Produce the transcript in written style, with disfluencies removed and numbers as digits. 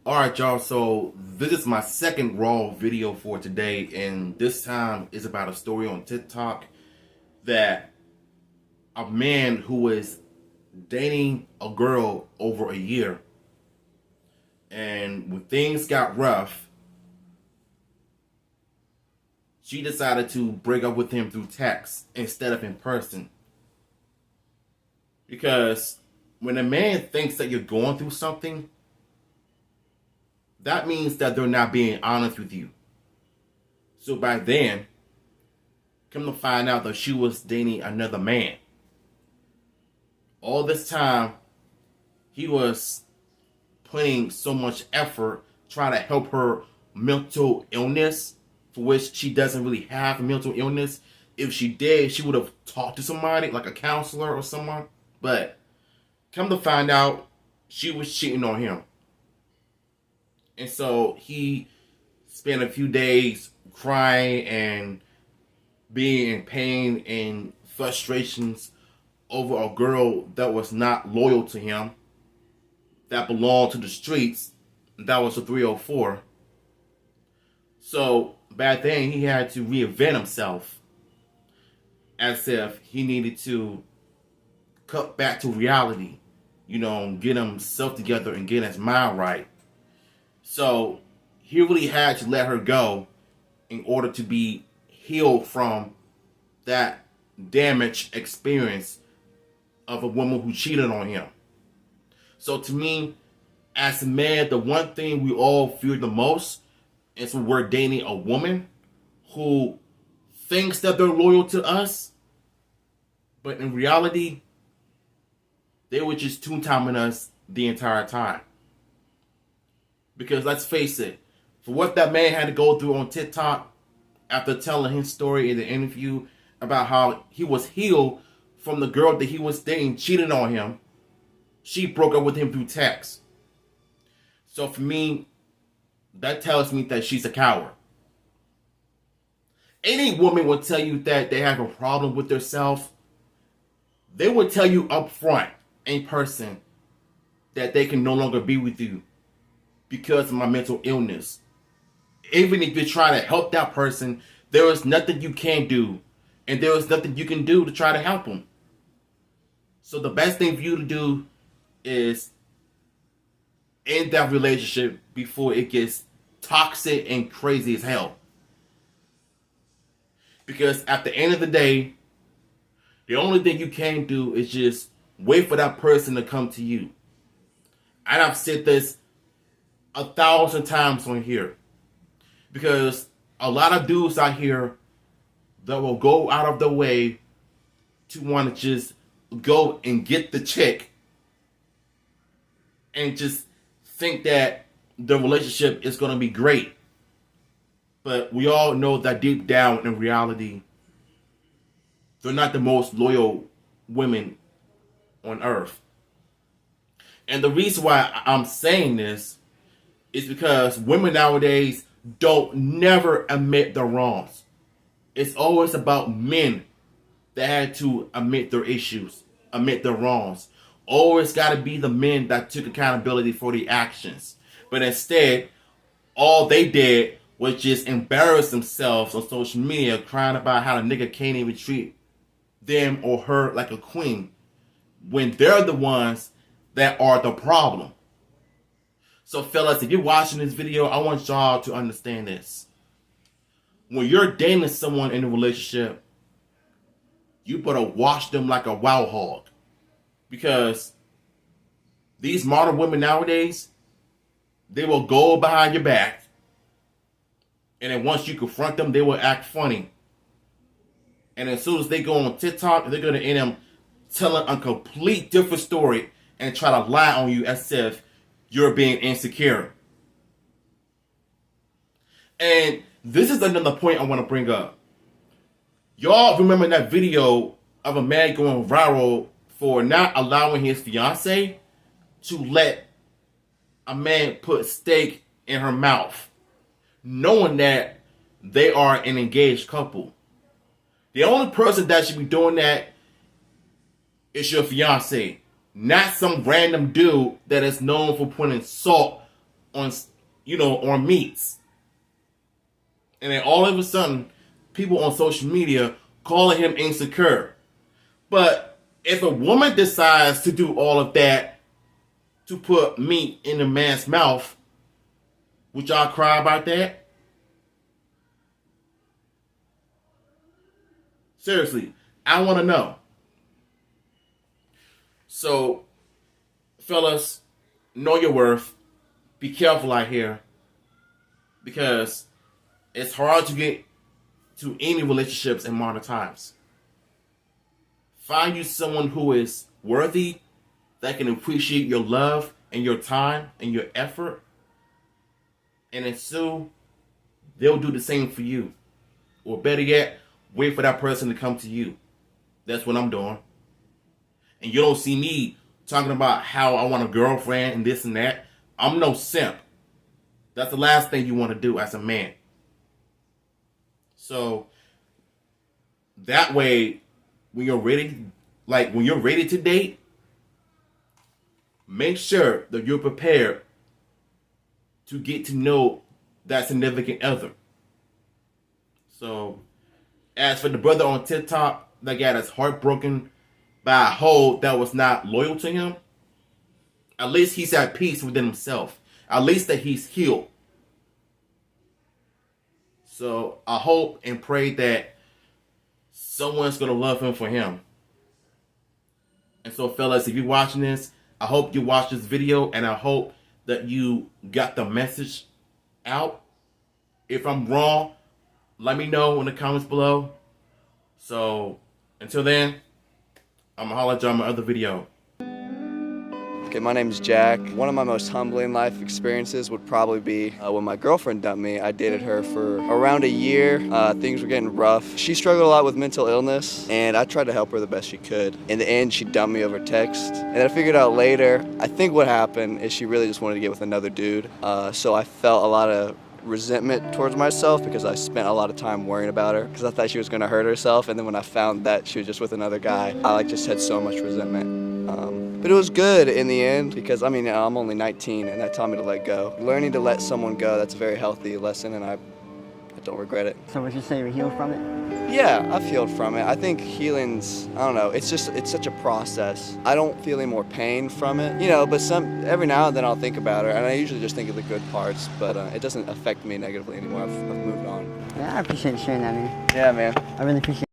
Alright, y'all, so this is my second Raw video for today, and this time is about a story on TikTok that a man who was dating a girl over a year, and when things got rough, she decided to break up with him through text instead of in person. Because when a man thinks that you're going through something, that means that they're not being honest with you. So by then, come to find out that she was dating another man. All this time, he was putting so much effort trying to help her mental illness, for which she doesn't really have a mental illness. If she did, she would have talked to somebody, like a counselor or someone. But come to find out, she was cheating on him. And so he spent a few days crying and being in pain and frustrations over a girl that was not loyal to him, that belonged to the streets, that was a 304. So back then he had to reinvent himself, as if he needed to cut back to reality, get himself together and get his mind right. So he really had to let her go in order to be healed from that damaged experience of a woman who cheated on him. So to me, as a man, the one thing we all fear the most is when we're dating a woman who thinks that they're loyal to us, but in reality, they were just two-timing us the entire time. Because let's face it, for what that man had to go through on TikTok after telling his story in the interview about how he was healed from the girl that he was dating cheating on him, she broke up with him through text. So for me, that tells me that she's a coward. Any woman will tell you that they have a problem with themselves. They will tell you up front, in person, that they can no longer be with you because of my mental illness. Even if you're trying to help that person, there is nothing you can do, and there is nothing you can do to try to help them. So the best thing for you to do is end that relationship before it gets toxic and crazy as hell. Because at the end of the day, the only thing you can do is just wait for that person to come to you. And I've said this 1,000 times on here. Because a lot of dudes out here that will go out of their way to want to just go and get the chick and just think that the relationship is going to be great. But we all know that deep down in reality, they're not the most loyal women on earth. And the reason why I'm saying this is because women nowadays don't never admit their wrongs. It's always about men that had to admit their issues, admit their wrongs. Always got to be the men that took accountability for the actions. But instead, all they did was just embarrass themselves on social media, crying about how the nigga can't even treat them or her like a queen, when they're the ones that are the problem. So fellas, if you're watching this video, I want y'all to understand this. When you're dating someone in a relationship, you better watch them like a wild hog. Because these modern women nowadays, they will go behind your back, and then once you confront them, they will act funny. And as soon as they go on TikTok, they're going to end up telling a complete different story and try to lie on you as if you're being insecure. And this is another point I want to bring up. Y'all remember that video of a man going viral for not allowing his fiance to let a man put steak in her mouth, knowing that they are an engaged couple. The only person that should be doing that is your fiance, not some random dude that is known for putting salt on, on meats. And then all of a sudden, people on social media calling him insecure. But if a woman decides to do all of that to put meat in a man's mouth, would y'all cry about that? Seriously, I want to know. So, fellas, know your worth. Be careful out here. Because it's hard to get to any relationships in modern times. Find you someone who is worthy, that can appreciate your love and your time and your effort. And then soon, they'll do the same for you. Or better yet, wait for that person to come to you. That's what I'm doing. And you don't see me talking about how I want a girlfriend and this and that. I'm no simp. That's the last thing you want to do as a man. So, that way, when you're ready to date, make sure that you're prepared to get to know that significant other. So, as for the brother on TikTok that got his heart broken by a hoe that was not loyal to him, at least he's at peace within himself. At least that he's healed. So I hope and pray that someone's going to love him for him. And so, fellas, if you're watching this, I hope you watch this video, and I hope that you got the message out. If I'm wrong, let me know in the comments below. So, until then, I'm going to holler at you on my other video. Okay, my name's Jack. One of my most humbling life experiences would probably be when my girlfriend dumped me. I dated her for around a year. Things were getting rough. She struggled a lot with mental illness, and I tried to help her the best she could. In the end, she dumped me over text. And then I figured out later, I think what happened is she really just wanted to get with another dude. So I felt a lot of resentment towards myself because I spent a lot of time worrying about her because I thought she was going to hurt herself. And then when I found that she was just with another guy, I just had so much resentment. But it was good in the end because, I'm only 19 and that taught me to let go. Learning to let someone go, that's a very healthy lesson, and I don't regret it. So would you say you're healed from it? Yeah, I've healed from it. I think healing's, I don't know, it's such a process. I don't feel any more pain from it, but every now and then I'll think about her, and I usually just think of the good parts, but it doesn't affect me negatively anymore. I've moved on. Yeah, I appreciate you sharing that, man. Yeah, man. I really appreciate it.